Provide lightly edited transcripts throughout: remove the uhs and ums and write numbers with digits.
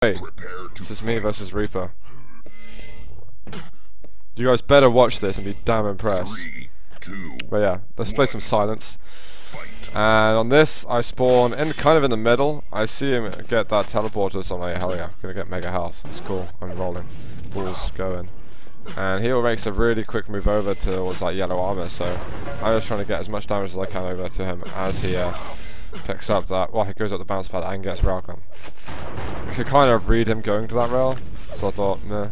Hey, this is me versus Reaper. You guys better watch this and be damn impressed. But yeah, let's play some Silence. And on this, I spawn in kind of in the middle. I see him get that teleporter, so I'm like, hell yeah, gonna get mega health. That's cool. I'm rolling. Balls going. And he makes a really quick move over towards that yellow armor, so I'm just trying to get as much damage as I can over to him as he picks up that. Well, he goes up the bounce pad and gets railgun. I could kind of read him going to that rail, so I thought, meh.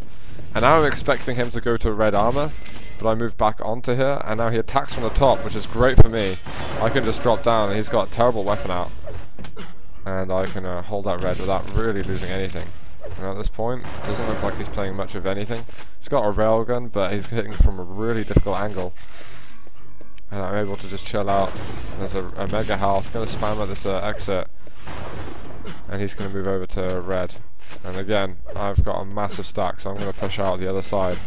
And now I'm expecting him to go to red armor, but I moved back onto here, and now he attacks from the top, which is great for me. I can just drop down, and he's got a terrible weapon out. And I can hold that red without really losing anything. And at this point, it doesn't look like he's playing much of anything. He's got a railgun, but he's hitting from a really difficult angle. And I'm able to just chill out. There's a mega health, going to spam at this exit. And he's going to move over to red. And again, I've got a massive stack, so I'm going to push out the other side.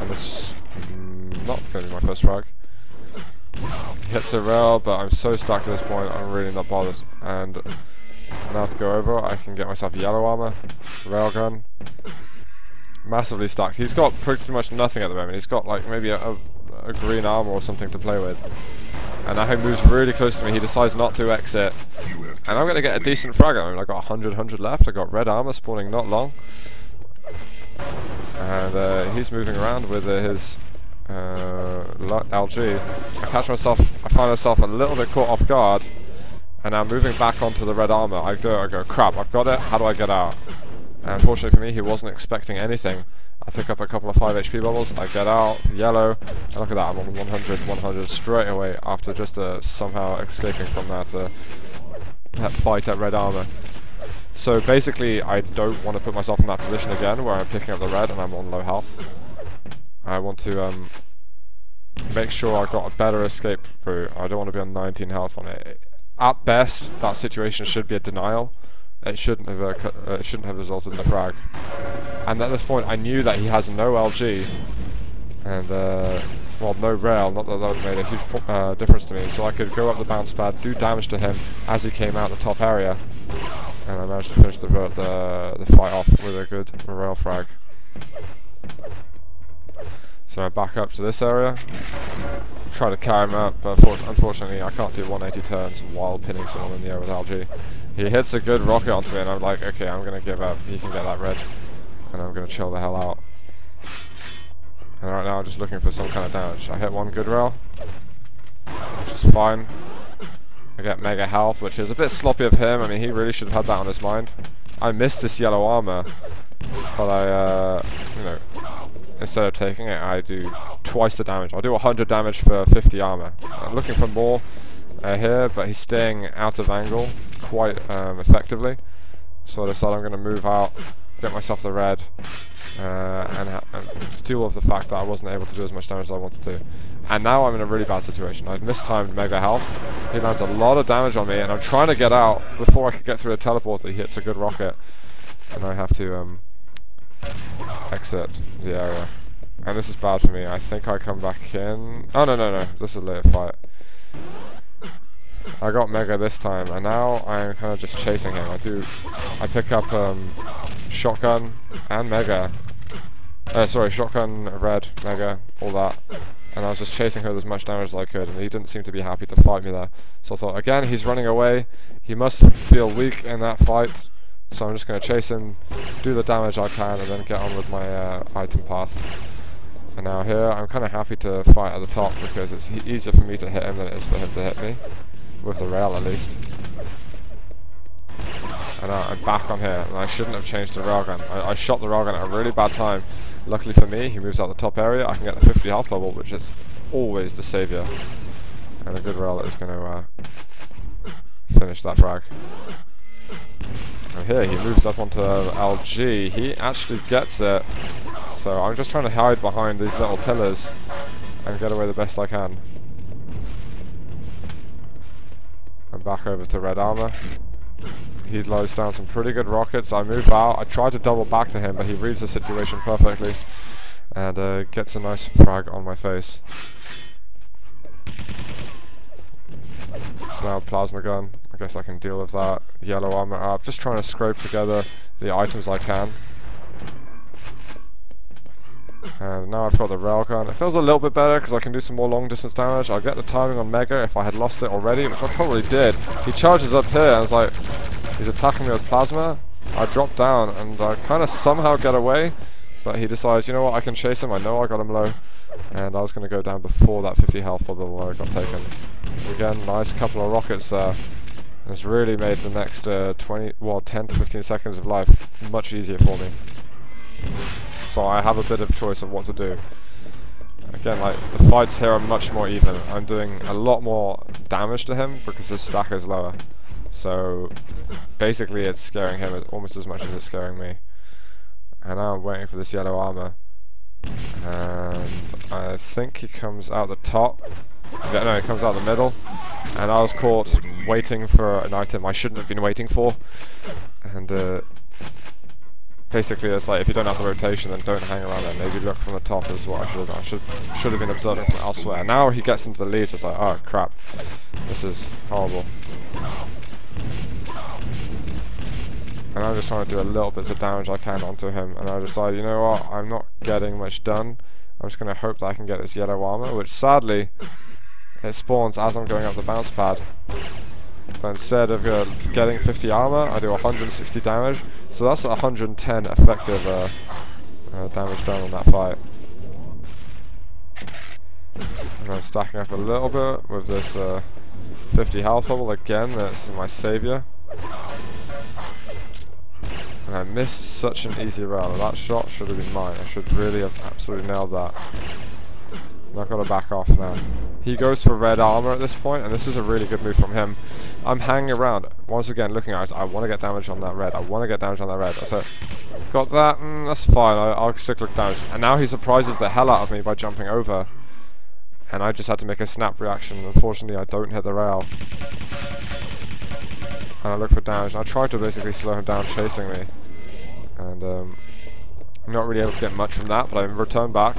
And this not going to be my first frag. He hits a rail, but I'm so stacked at this point, I'm really not bothered. And now to go over, I can get myself yellow armor, railgun. Massively stacked. He's got pretty much nothing at the moment. He's got like maybe a green armor or something to play with. And now he moves really close to me. He decides not to exit. And I'm going to get a decent frag on him. I've got 100 left. I've got red armor spawning not long. And he's moving around with his LG. I find myself a little bit caught off guard. And now moving back onto the red armor. I go, crap, I've got it. How do I get out? And unfortunately for me, he wasn't expecting anything. I pick up a couple of 5 HP bubbles, I get out, yellow, and look at that, I'm on 100 straight away after just somehow escaping from that fight at red armor. So basically, I don't want to put myself in that position again where I'm picking up the red and I'm on low health. I want to make sure I've got a better escape route. I don't want to be on 19 health on it. At best, that situation should be a denial. It shouldn't have resulted in a frag. And at this point, I knew that he has no LG, and well, no rail. Not that that made a huge difference to me. So I could go up the bounce pad, do damage to him as he came out the top area, and I managed to finish the fight off with a good rail frag. So I back up to this area, try to carry him up, but unfortunately I can't do 180 turns while pinning someone in the air with LG. He hits a good rocket onto me and I'm like, okay, I'm going to give up. He can get that red. And I'm going to chill the hell out. And right now I'm just looking for some kind of damage. I hit one good rail, which is fine. I get mega health, which is a bit sloppy of him. I mean, he really should have had that on his mind. I missed this yellow armor, but I, you know, instead of taking it, I do twice the damage. I'll do 100 damage for 50 armor. I'm looking for more here, but he's staying out of angle quite effectively. So I decided I'm going to move out, get myself the red, and deal with the fact that I wasn't able to do as much damage as I wanted to. And now I'm in a really bad situation. I've mistimed mega health. He lands a lot of damage on me, and I'm trying to get out before I can get through a teleporter. He hits a good rocket, and I have to exit the area. And this is bad for me. I think I come back in. Oh no, this is a later fight. I got mega this time, and now I'm kind of just chasing him. I pick up shotgun and mega. Sorry, shotgun, red, mega, all that. And I was just chasing her with as much damage as I could, and he didn't seem to be happy to fight me there. So I thought, again, he's running away. He must feel weak in that fight. So I'm just going to chase him, do the damage I can, and then get on with my item path. And now here, I'm kind of happy to fight at the top because it's easier for me to hit him than it is for him to hit me. With the rail, at least. And now I'm back on here, and I shouldn't have changed to railgun. I shot the railgun at a really bad time. Luckily for me, he moves out the top area. I can get the 50 health bubble, which is always the saviour. And a good rail is going to finish that frag. And here, he moves up onto LG. He actually gets it. So I'm just trying to hide behind these little pillars and get away the best I can. I'm back over to red armor. He loads down some pretty good rockets. I move out. I try to double back to him, but he reads the situation perfectly and gets a nice frag on my face. So now plasma gun, I guess I can deal with that. Yellow armor up. Just trying to scrape together the items I can. And now I've got the railgun. It feels a little bit better because I can do some more long distance damage. I'll get the timing on Mega if I had lost it already, which I probably did. He charges up here and it's like, he's attacking me with plasma. I drop down and I kind of somehow get away, but he decides, you know what, I can chase him. I know I got him low. And I was going to go down before that 50 health bubble where I got taken. Again, nice couple of rockets there. It's really made the next 10 to 15 seconds of life much easier for me. So I have a bit of choice of what to do. Again, like, the fights here are much more even. I'm doing a lot more damage to him because his stack is lower. So basically it's scaring him almost as much as it's scaring me. And now I'm waiting for this yellow armor. And I think he comes out the top. Yeah, no, he comes out the middle. And I was caught waiting for an item I shouldn't have been waiting for. And basically it's like, if you don't have the rotation, then don't hang around there. Maybe look from the top is what I should have done. I should have been observing from elsewhere. Now he gets into the lead, so it's like, oh crap. This is horrible. And I'm just trying to do a little bits of damage I can onto him, and I decide, you know what, I'm not getting much done. I'm just going to hope that I can get this yellow armor, which sadly, it spawns as I'm going up the bounce pad. But instead of getting 50 armor, I do 160 damage, so that's 110 effective damage done on that fight. And I'm stacking up a little bit with this 50 health bubble again, that's my saviour. And I missed such an easy rail. That shot should have been mine. I should really have absolutely nailed that. And I've got to back off now. He goes for red armor at this point, and this is a really good move from him. I'm hanging around, once again looking at it. I want to get damage on that red. I want to get damage on that red. So, got that. That's fine. I'll stick with damage. And now he surprises the hell out of me by jumping over. And I just had to make a snap reaction. Unfortunately, I don't hit the rail. And I look for damage, and I try to basically slow him down chasing me. And I'm not really able to get much from that, but I return back.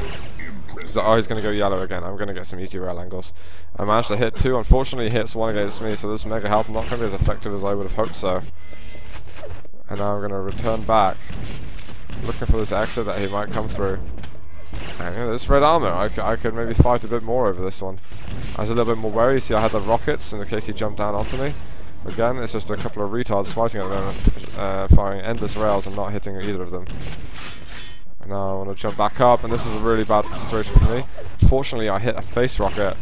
So, oh, he's going to go yellow again. I'm going to get some easy rail angles. I managed to hit 2. Unfortunately, he hits 1 against me, so this mega health not going to be as effective as I would have hoped so. And now I'm going to return back, looking for this exit that he might come through. And you know, this red armor, I could maybe fight a bit more over this one. I was a little bit more wary. See, I had the rockets in case he jumped down onto me. Again, it's just a couple of retards fighting at the moment, firing endless rails and not hitting either of them. And now I want to jump back up, and this is a really bad situation for me. Fortunately, I hit a face rocket,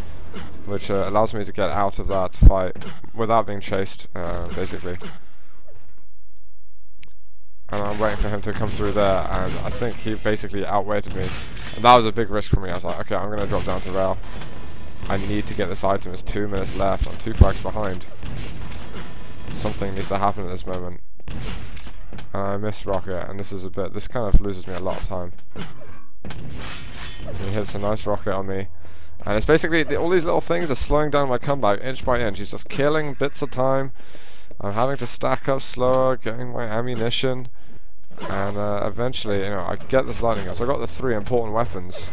which allows me to get out of that fight without being chased, basically. And I'm waiting for him to come through there, and I think he basically outweighted me. And that was a big risk for me. I was like, okay, I'm going to drop down to rail. I need to get this item. There's 2 minutes left. I'm 2 frags behind. Something needs to happen at this moment. I missed rocket, and this kind of loses me a lot of time. He hits a nice rocket on me, and it's basically all these little things are slowing down my comeback inch by inch. He's just killing bits of time. I'm having to stack up slower, getting my ammunition, and eventually, you know, I get this lightning gun. So I got the 3 important weapons,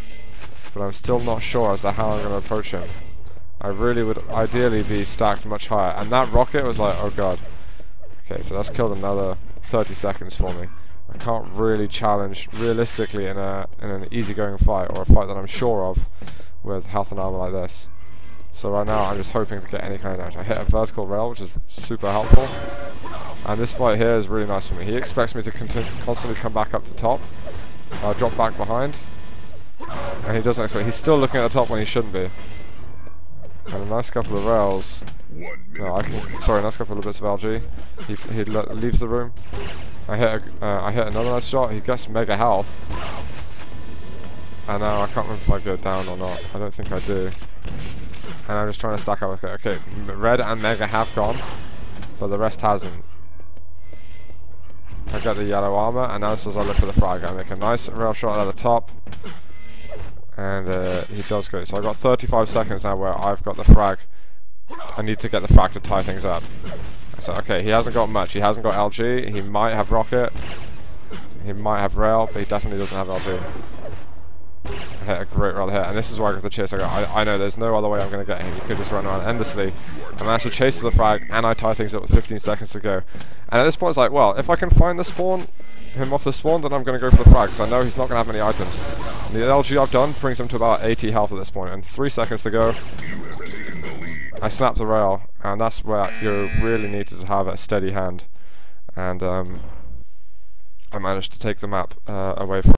but I'm still not sure as to how I'm going to approach him. I really would ideally be stacked much higher, and that rocket was like, oh god. Okay, so that's killed another 30 seconds for me. I can't really challenge realistically in an easygoing fight, or a fight that I'm sure of with health and armor like this. So right now I'm just hoping to get any kind of damage. I hit a vertical rail, which is super helpful, and this fight here is really nice for me. He expects me to constantly come back up to top. I'll drop back behind, and he doesn't expect. He's still looking at the top when he shouldn't be. And a nice couple of rails. No, sorry, nice couple of bits of LG. He leaves the room. I hit another nice shot. He gets mega health. And now I can't remember if I go down or not. I don't think I do. And I'm just trying to stack up. Okay, red and mega have gone, but the rest hasn't. I get the yellow armor, and now as I look for the frag, I make a nice rail shot at the top. And he does go. So I've got 35 seconds now where I've got the frag. I need to get the frag to tie things up. So okay, he hasn't got much. He hasn't got LG. He might have rocket. He might have rail, but he definitely doesn't have LG. I hit a great rail here, and this is where I got the chase. I know there's no other way I'm going to get him. He could just run around endlessly. I managed to chase to the frag, and I tie things up with 15 seconds to go. And at this point, it's like, well, if I can find the spawn, him off the spawn, then I'm going to go for the frag, because I know he's not going to have many items. And the LG I've done brings him to about 80 health at this point, and 3 seconds to go. I snapped the rail, and that's where you really needed to have a steady hand. And I managed to take the map away from